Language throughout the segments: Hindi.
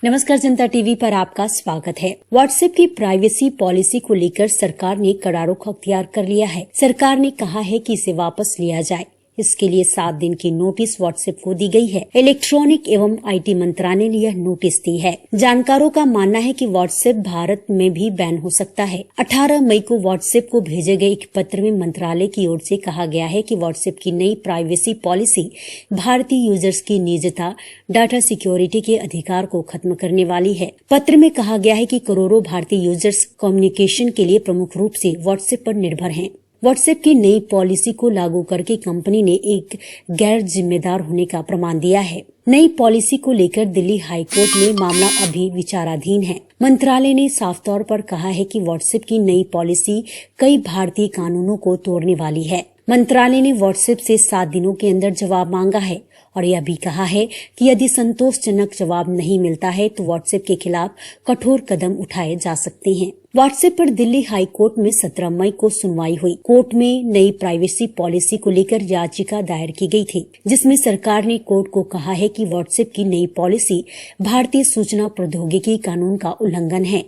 नमस्कार, जनता टीवी पर आपका स्वागत है। व्हाट्सएप की प्राइवेसी पॉलिसी को लेकर सरकार ने कड़ा रुख अख्तियार कर लिया है। सरकार ने कहा है कि इसे वापस लिया जाए। इसके लिए 7 दिन की नोटिस व्हाट्सएप को दी गई है। इलेक्ट्रॉनिक एवं आईटी मंत्रालय ने यह नोटिस दी है। जानकारों का मानना है कि व्हाट्सएप भारत में भी बैन हो सकता है। 18 मई को व्हाट्सएप को भेजे गए एक पत्र में मंत्रालय की ओर से कहा गया है कि व्हाट्सएप की नई प्राइवेसी पॉलिसी भारतीय यूजर्स की निजता, डाटा सिक्योरिटी के अधिकार को खत्म करने वाली है। पत्र में कहा गया है कि करोड़ों भारतीय यूजर्स कम्युनिकेशन के लिए प्रमुख रूप से व्हाट्सएप पर निर्भर हैं। व्हाट्सएप की नई पॉलिसी को लागू करके कंपनी ने एक गैर जिम्मेदार होने का प्रमाण दिया है। नई पॉलिसी को लेकर दिल्ली हाई कोर्ट में मामला अभी विचाराधीन है। मंत्रालय ने साफ तौर पर कहा है कि व्हाट्सएप की नई पॉलिसी कई भारतीय कानूनों को तोड़ने वाली है। मंत्रालय ने व्हाट्सएप से 7 दिनों के अंदर जवाब मांगा है और यह भी कहा है कि यदि संतोषजनक जवाब नहीं मिलता है तो व्हाट्सएप के खिलाफ कठोर कदम उठाए जा सकते हैं। व्हाट्सएप पर दिल्ली हाई कोर्ट में 17 मई को सुनवाई हुई। कोर्ट में नई प्राइवेसी पॉलिसी को लेकर याचिका दायर की गई थी, जिसमें सरकार ने कोर्ट को कहा है कि व्हाट्सएप की नई पॉलिसी भारतीय सूचना प्रौद्योगिकी कानून का उल्लंघन है।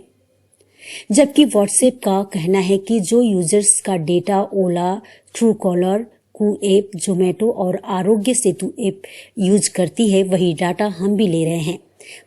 जबकि व्हाट्सएप का कहना है कि जो यूजर्स का डेटा ओला, ट्रू कॉलर, कू ऐप, जोमेटो और आरोग्य सेतु ऐप यूज करती है, वही डाटा हम भी ले रहे हैं।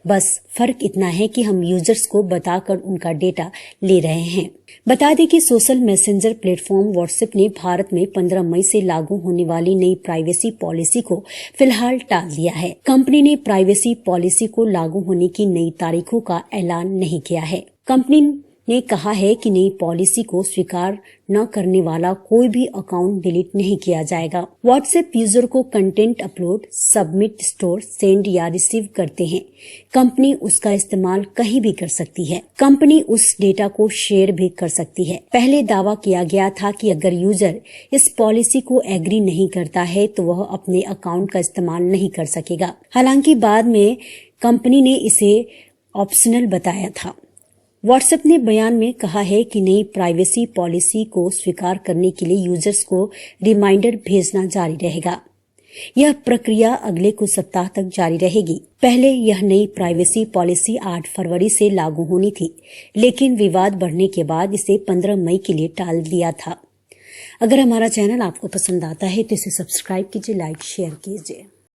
बस फर्क इतना है कि हम यूजर्स को बताकर उनका डेटा ले रहे हैं। बता दें कि सोशल मैसेंजर प्लेटफॉर्म व्हाट्सएप ने भारत में 15 मई से लागू होने वाली नई प्राइवेसी पॉलिसी को फिलहाल टाल दिया है। कंपनी ने प्राइवेसी पॉलिसी को लागू होने की नई तारीखों का ऐलान नहीं किया है। कंपनी ने कहा है कि नई पॉलिसी को स्वीकार न करने वाला कोई भी अकाउंट डिलीट नहीं किया जाएगा। व्हाट्सएप यूजर को content upload, submit, store, send या रिसीव करते हैं। कंपनी उसका इस्तेमाल कहीं भी कर सकती है। कंपनी उस डेटा को शेयर भी कर सकती है। पहले दावा किया गया था कि अगर यूजर इस पॉलिसी को एग्री नहीं करता है तो वह अपने अकाउंट का इस्तेमाल नहीं कर सकेगा। हालांकि बाद में कंपनी ने इसे ऑप्शनल बताया था। व्हाट्सएप ने बयान में कहा है कि नई प्राइवेसी पॉलिसी को स्वीकार करने के लिए यूजर्स को रिमाइंडर भेजना जारी रहेगा। यह प्रक्रिया अगले कुछ सप्ताह तक जारी रहेगी। पहले यह नई प्राइवेसी पॉलिसी 8 फरवरी से लागू होनी थी, लेकिन विवाद बढ़ने के बाद इसे 15 मई के लिए टाल दिया था। अगर हमारा चैनल आपको पसंद आता है तो इसे सब्सक्राइब कीजिए, लाइक शेयर कीजिए।